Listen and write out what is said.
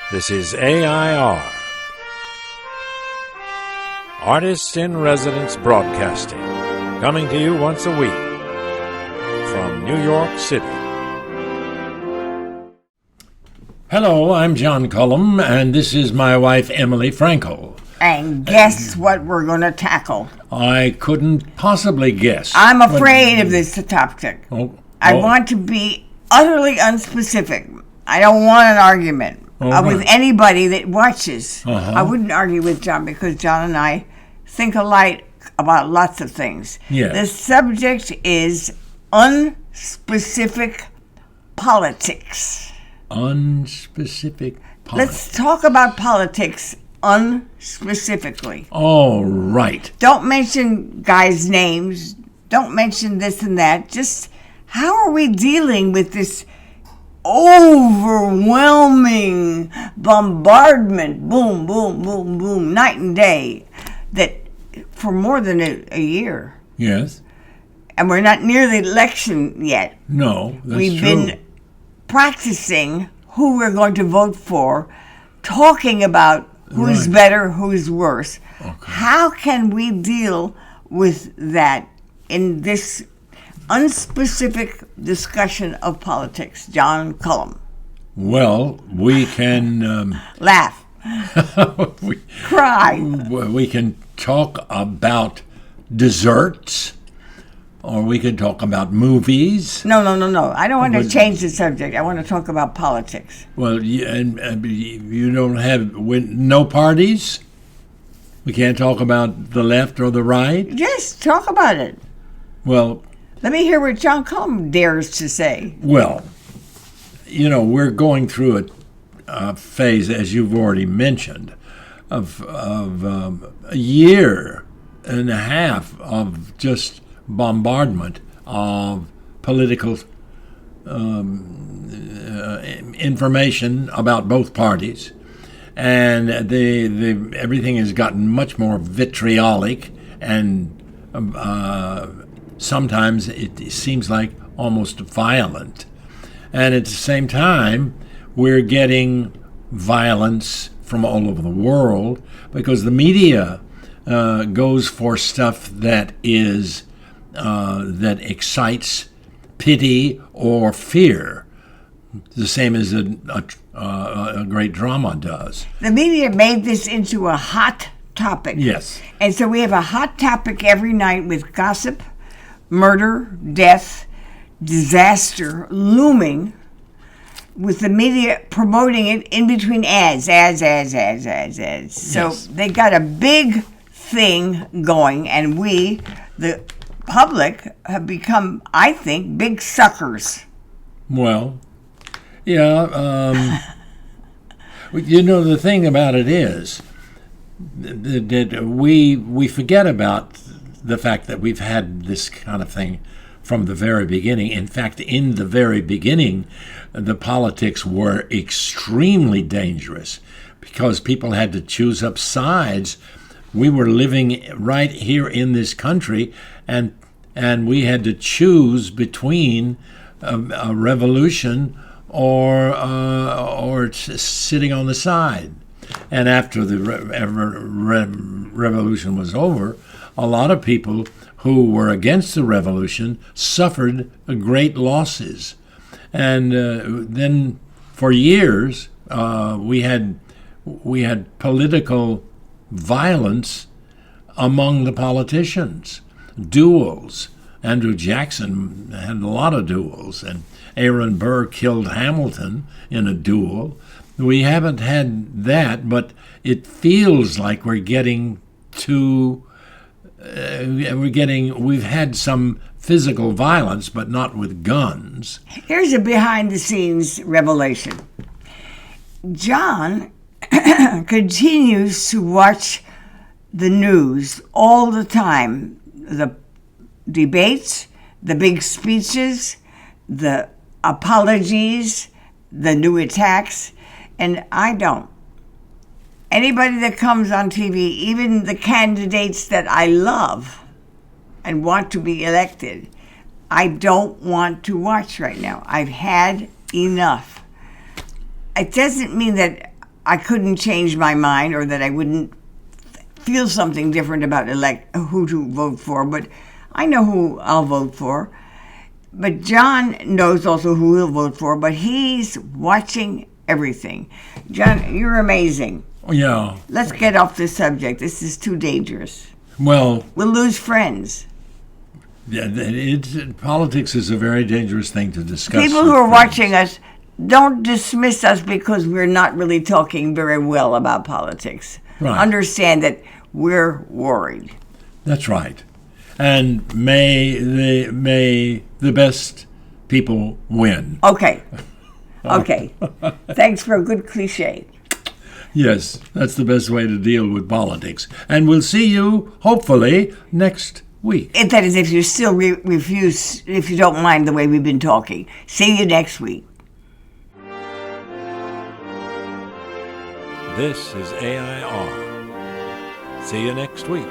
This is AI.R. Artists in Residence Broadcasting, coming to you once a week from New York City. Hello, I'm John Cullum, and this is my wife, Emily Frankel. And guess what we're going to tackle? I couldn't possibly guess. I'm afraid of this topic. I want to be utterly unspecific. I don't want an argument with anybody that watches. I wouldn't argue with John because John and I think alike about lots of things. Yes. The subject is unspecific politics. Unspecific politics. Let's talk about politics unspecifically. All right. Don't mention guys' names. Don't mention this and that. Just how are we dealing with this overwhelming bombardment, boom, boom, boom, boom, night and day, that for more than a year. Yes. And we're not near the election yet. No, that's We've true. been practicing who we're going to vote for, talking about who's better, who's worse. Okay. How can we deal with that in this unspecific discussion of politics? John Cullum. Well, we can... Laugh. Cry. We can talk about desserts, or we can talk about movies. No. I don't want to change the subject. I want to talk about politics. Well, and you don't have no parties? We can't talk about the left or the right? Just talk about it. Well... Let me hear what John Cullum dares to say. Well, we're going through a phase, as you've already mentioned, of a year and a half of just bombardment of political information about both parties, and everything has gotten much more vitriolic, and sometimes it seems like almost violent. And at the same time, we're getting violence from all over the world because the media goes for stuff that is that excites pity or fear, the same as a great drama does. The media made this into a hot topic. Yes. And so we have a hot topic every night with gossip, murder, death, disaster looming, with the media promoting it in between ads. So Yes. they got a big thing going, and we, the public, have become, I think, big suckers. Well, yeah. The thing about it is that we forget about the fact that we've had this kind of thing from the very beginning. In fact, in the very beginning, the politics were extremely dangerous because people had to choose up sides. We were living right here in this country, and we had to choose between a revolution or sitting on the side. And after the revolution was over, a lot of people who were against the revolution suffered great losses. And then for years, we had political violence among the politicians, duels. Andrew Jackson had a lot of duels, and Aaron Burr killed Hamilton in a duel. We haven't had that, but it feels like we're getting to... we've had some physical violence, but not with guns. Here's a behind-the-scenes revelation. John continues to watch the news all the time. The debates, the big speeches, the apologies, the new attacks, and I don't. Anybody that comes on TV, even the candidates that I love and want to be elected, I don't want to watch right now. I've had enough. It doesn't mean that I couldn't change my mind or that I wouldn't feel something different about who to vote for, but I know who I'll vote for. But John knows also who he'll vote for, but he's watching everything. John, you're amazing. Yeah. Let's get off this subject. This is too dangerous. Well, we'll lose friends. Yeah, politics is a very dangerous thing to discuss. People who are watching us, don't dismiss us because we're not really talking very well about politics. Right. Understand that we're worried. That's right. And may the best people win. Okay. Okay. Thanks for a good cliche. Yes, that's the best way to deal with politics. And we'll see you, hopefully, next week. That is, if you still refuse, if you don't mind the way we've been talking. See you next week. This is AI.R. See you next week.